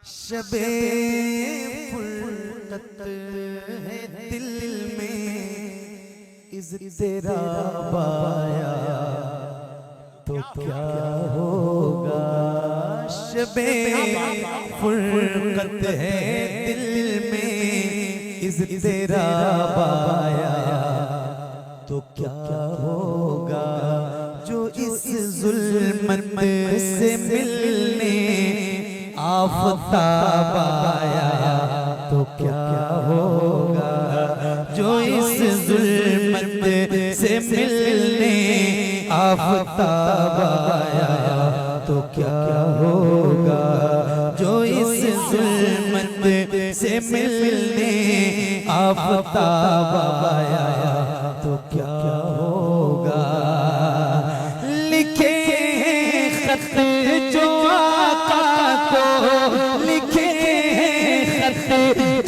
शबे फुर्सत है दिल में इज़्तिराब आया तो क्या होगा। शबे फुर्सत है दिल में इज़्तिराब आया तो क्या होगा। जो इस जुल्मत से मिलने आफ़ताब आया तो क्या होगा। जो इस जुल्मत से मिलने आफ़ताब आया तो क्या होगा। जो इस जुल्मत से मिलने आफ़ताब आया तो क्या होगा। लिखे खत जो आका को, लिखे खत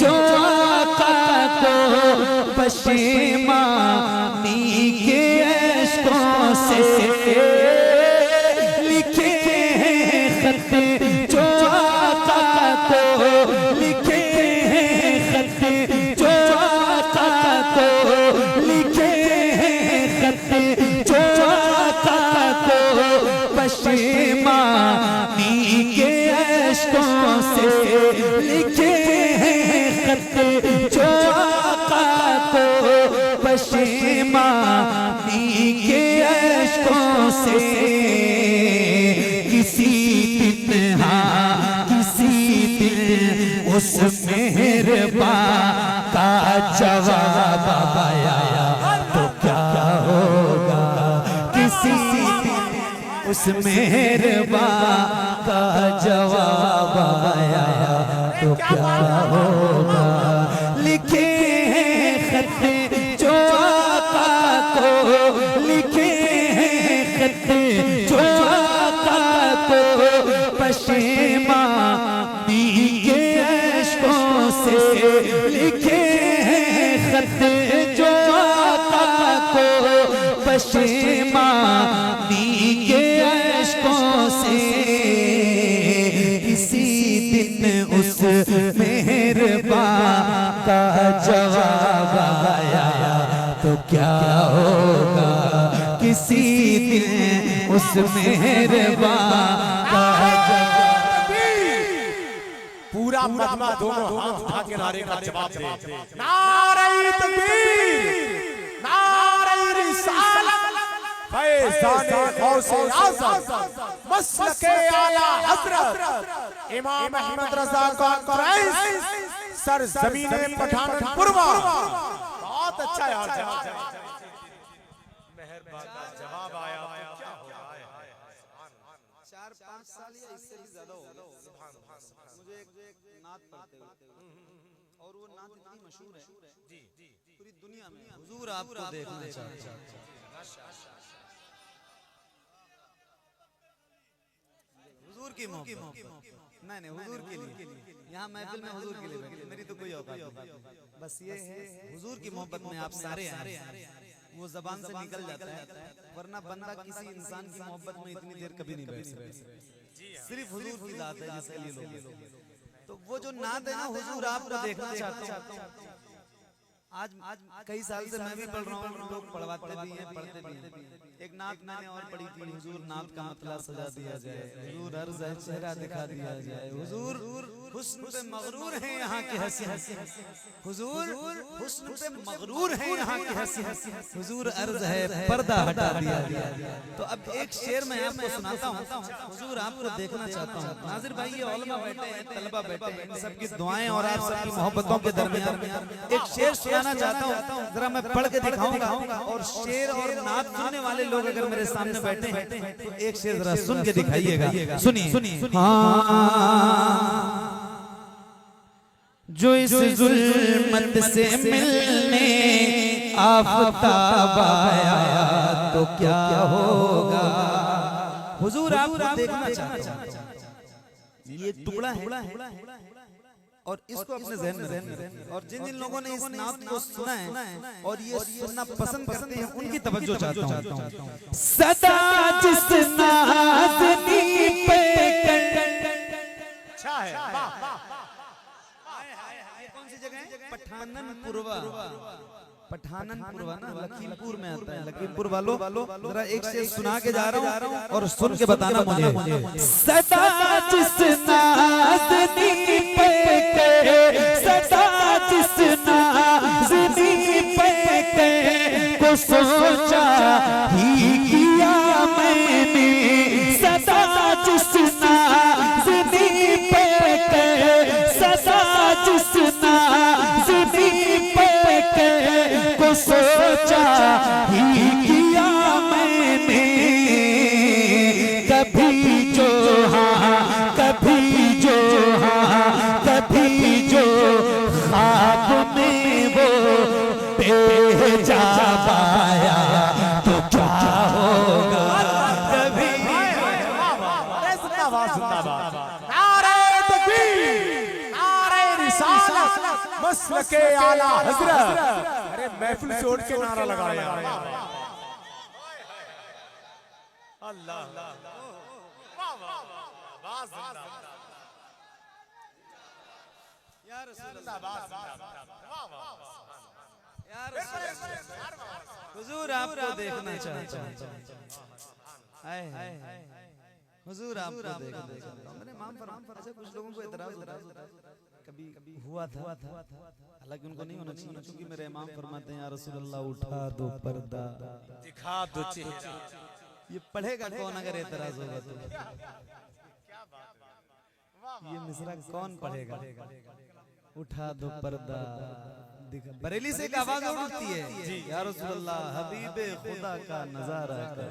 जो आका को पशेमानी के अश्कों से, लिखे खत जो आका को, लिखे खत जो आका को, लिखे खत जो आका को पशेमानी के अश्कों से, लिखे खत जो आका को पशेमानी के अश्कों से। किसी दिन हाँ किसी दिन उस मेहरबान का जवाब आया तो क्या होगा। किसी दिन उस मेहरबान का जवाब आया तो क्या होगा। लिखे खत जो आका को, लिखे खत जो आका को पशेमानी के अश्कों से, लिखे खत जो आका को पशेमानी के अश्कों से। किसी दिन उस मेहरबान का जवाब आया तो क्या होगा। किसी दिन उस मेहरबान का जवाब। पूरा मजमा दोनों हाथ उठा के नारे का जवाब दे। नारे तकबीर, नारे रिसालत, फैज़ाने गौसे आज़म, मसलके आला हज़रत इमाम अहमद रज़ा कांकरेस, सर ज़मीने पठानपुर। बहुत अच्छा यार मेहरबान का जवाब आया क्या होगा। 4-5 साल या इससे भी ज्यादा हो गया मुझे एक नात पढ़ते हुए, और वो नात इतनी मशहूर है पूरी दुनिया में। हुजूर आपको देखना चाहता है। हुजूर की मोहब्बत, नहीं हुजूर के लिए, यहाँ महफिल में हुजूर के लिए बैठे, मेरी तो कोई औकात नहीं। बस ये है हुजूर की मोहब्बत में आप सारे आए, वो जबान से निकल जाता है, वरना बंदा किसी इंसान की मोहब्बत में इतनी देर कभी नहीं बैठ सकता। सिर्फ हुजूर की जात है जिसके लिए लोग। तो वो जो नात है ना, हुजूर आपको देखना चाहता हूँ। आज कई साल से मैं भी पढ़ रहा हूँ, लोग पढ़वाते भी हैं पढ़ते भी हैं। एक नात मैंने और पढ़ी थी, हुजूर नात का मतलब सजा दिया जाए, हुजूर अर्ज़ है चेहरा दिखा दिया जाए, हुजूर हुस्न पे मगरूर है यहाँ की हंसी, हुजूर हुस्न पे मगरूर है यहाँ की हंसी, हुजूर अर्ज़ है पर्दा हटा दिया जाए। तो अब एक शेर मैं आपको सुनाता हूँ, हुजूर आपको देखना चाहता हूँ। नाज़िर भाई ये उलमा बैठे हैं, तलबा बैठे हैं, इन सबकी दुआएं और आप सबकी मोहब्बतों के दरमियान एक शेर सुनाना चाहता हूँ, जरा मैं पढ़ के दिखाऊंगा। और शेर और नात सुनने वाले लोग अगर मेरे सामने बैठे हैं तो एक शेर जरा सुन के दिखाइएगा। सुनिए। जो इस जुल्मत से मिलने आफ़ताब आया तो क्या होगा। हुजूर आपको देखना चाहता हूं। ये टुकड़ा है और इसको अपने ज़हन में रखना। और जिन जिन लोगों ने इस नात को सुना है और ये सुनना पसंद करते हैं उनकी तवज्जो चाहता हूं। सदा जिस नाज़नी पे कौन सी जगह है? पठाननपुरवा। पठाननपुरवा ना लखीमपुर में आता है। लखीमपुर वालों जरा एक से सुना के जा रहा हूँ और सुन के बताना मुझे। सदा जिस नाज़नी पे सदा जिस नाज़नी पे को सोचा ही किया मैंने। सदा जिस नाज़नी पे सदा जिस नाज़नी पे को सोचा ही किया मैंने। कभी जो हाँ कभी जो हाँ कभी जो ख्वाब में वो भेजा पाया तो क्या होगा। कभी नारे तकबीर, नारे रिसालत, मसलके आला हजरत। अरे महफिल से उठ के नारा लगा यार। अल्लाह हुजूर आपको देखना चाहता हूं। हुजूर आपको देखना चाहता हूं। मैंने इमाम फरमाया ऐसे कुछ लोगों को एतराज होता है कभी हुआ था, हालांकि उनको नहीं होना चाहिए क्योंकि मेरे इमाम फरमाते हैं या रसूल अल्लाह उठा दो पर्दा दिखा दो चेहरा। ये पढ़ेगा कौन अगर एतराज होगा तो? ये मिसरा कौन पढ़ेगा? उठा दो पर्दा दिखा। बरेली से एक आवाज उठती है या रसूल अल्लाह हबीबे खुदा का नजारा कर।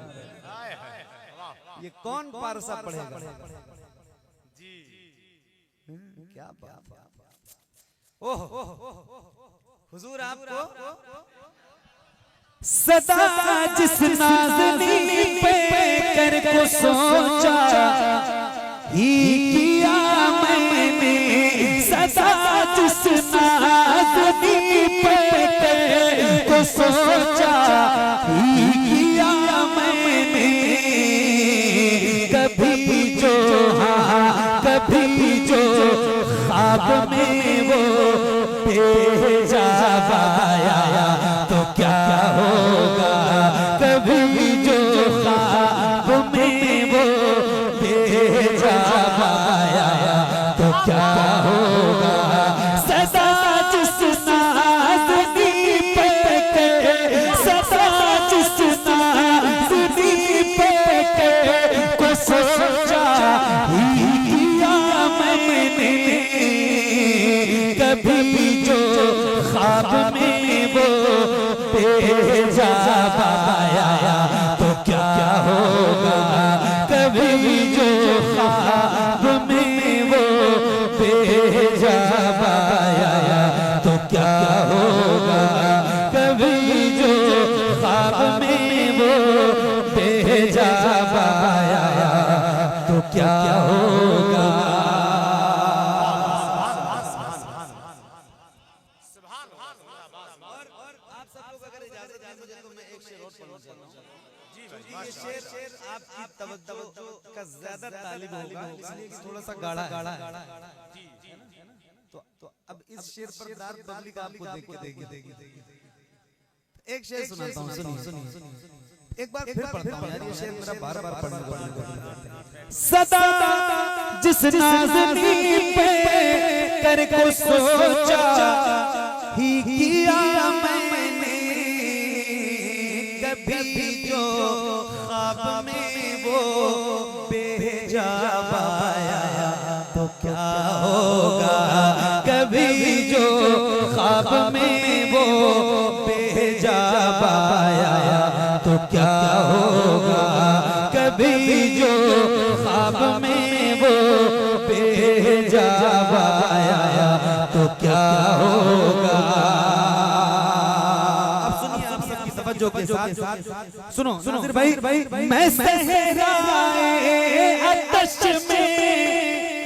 ये कौन पारसा पढ़ेगा? जी क्या बात है। ओह हुजूर आपको सदा जिस नाज़नी पे कर को सोचा ही किया मैंने। सदा जिस नाज़नी पे कर को सोचा ही किया मैंने। कभी जो हाँ कभी जो ख्वाब में वो भेजा पाया तो क्या होगा। कभी जो ख्वाब में वो भेजा पाया तो क्या होगा। सदा जिस नाज़नी पे सदा जिस नाज़नी पे को सोचा ही किया मैंने। कभी जो ख्वाब में वो भेजा पाया तो क्या होगा। कभी जो ख्वाब में वो भेजा पाया तो क्या होगा। कभी जो ख्वाब में वो भेजा पाया तो क्या होगा। ये शेर आपकी तवज्जो का ज्यादा तालिब होगा इसलिए कि थोड़ा सा गाढ़ा है। तो अब इस शेर पर दार पब्लिक आपको देख के देगी। एक शेर सुनाता हूँ, सुनिए। एक बार फिर पढ़ता हूँ यार, ये शेर मेरा बार-बार पढ़ने को। सदा जिस नाज़नी पे कर को सोचा ही किया मैंने। कभी जो ख्वाब में वो भेजा पाया तो क्या होगा। कभी जो ख्वाब में वो भेजा पाया तो क्या होगा। कभी जो ख्वाब में वो भेजा पाया तो क्या होगा। तवज्जो के साथ सुनो नाज़िर भाई। मैं सहराए आतश में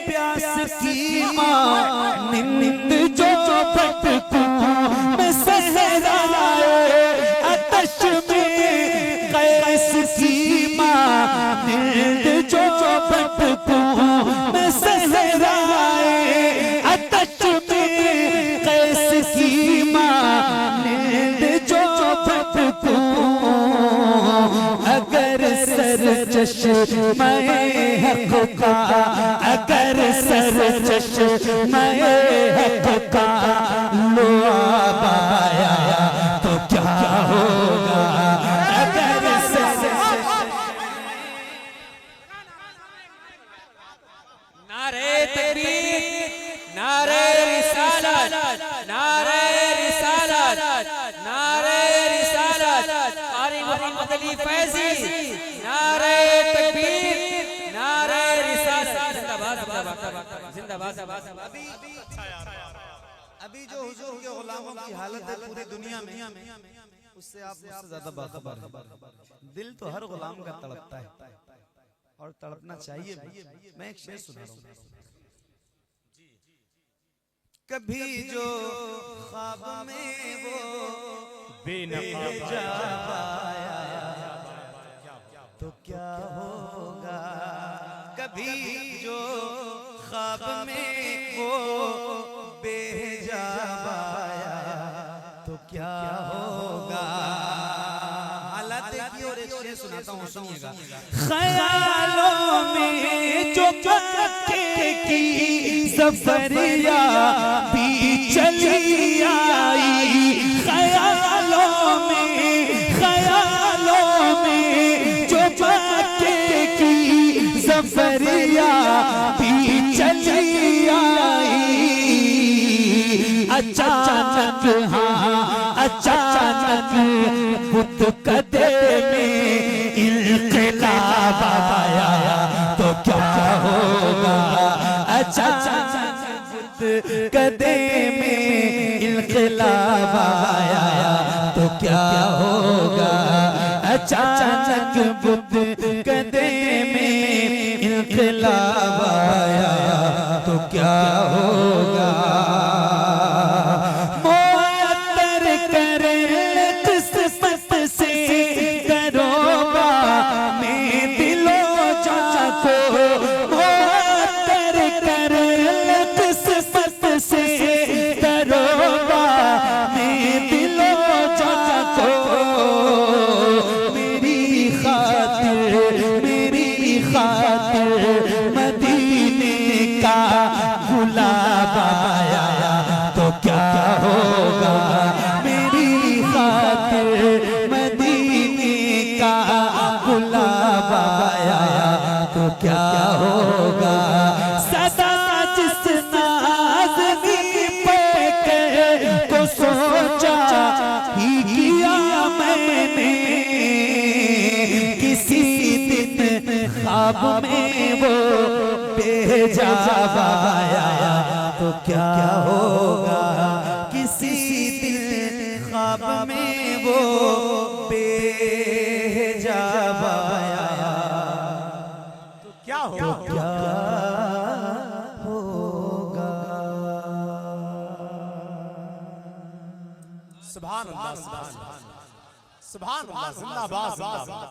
प्यास की मानिंद जो भटकूं। मैं सहराए आतश में कैस की मानिंद जो भटकूं। मैं सहराए चश्मे हक का, अगर सर चश्मे हक का लो आया तो क्या होगा। अगर सर नारे तकबीर, नारे रिसालत, नारे रिसालत, नारे रिसालत, कारी मोहम्मद अली फैजी, नारे तकबीर, नारे रिसालत, जिंदाबाद जिंदाबाद जिंदाबाद। अभी जो हुजूर के गुलामों की हालत है पूरी दुनिया में, उससे आप मुझसे ज्यादा बाखबर हैं। दिल तो हर गुलाम का तड़पता है और तड़पना चाहिए भी। मैं एक शेर सुना रहा हूं। कभी जो ख्वाब में वो बेनकाब आया तो क्या होगा। कभी जो ख्वाब में वो बेहिजाब आया तो क्या होगा। हालात देखिए और एक शेर सुनाता हूँ, सुनिएगा। ख्यालों में जो मक्के की सफरिया भी चली आई, ख्यालों में जो मक्के की सफरिया भी चली आई। अचानक हाँ अचानक बुत कदे में इनकलाब आया तो क्या होगा। अचानक बुत कदे में इनकलाब आया तो क्या होगा। अचानक बुत कदे में इनकलाब आया तो क्या होगा। मदीने का गुलाब आया तो क्या होगा। मेरी खातिर मदीने का गुलाब आया तो क्या होगा। सदा जिस नाज़नी पे को सोचा ही किया मैंने, किसी दिन ख्वाब में वो बेहिजाब आया तो क्या होगा। किसी दिन ख्वाब में वो बेहिजाब आया तो क्या होगा। सुभान अल्लाह, सुभान अल्लाह, जिंदाबाद जिंदाबाद।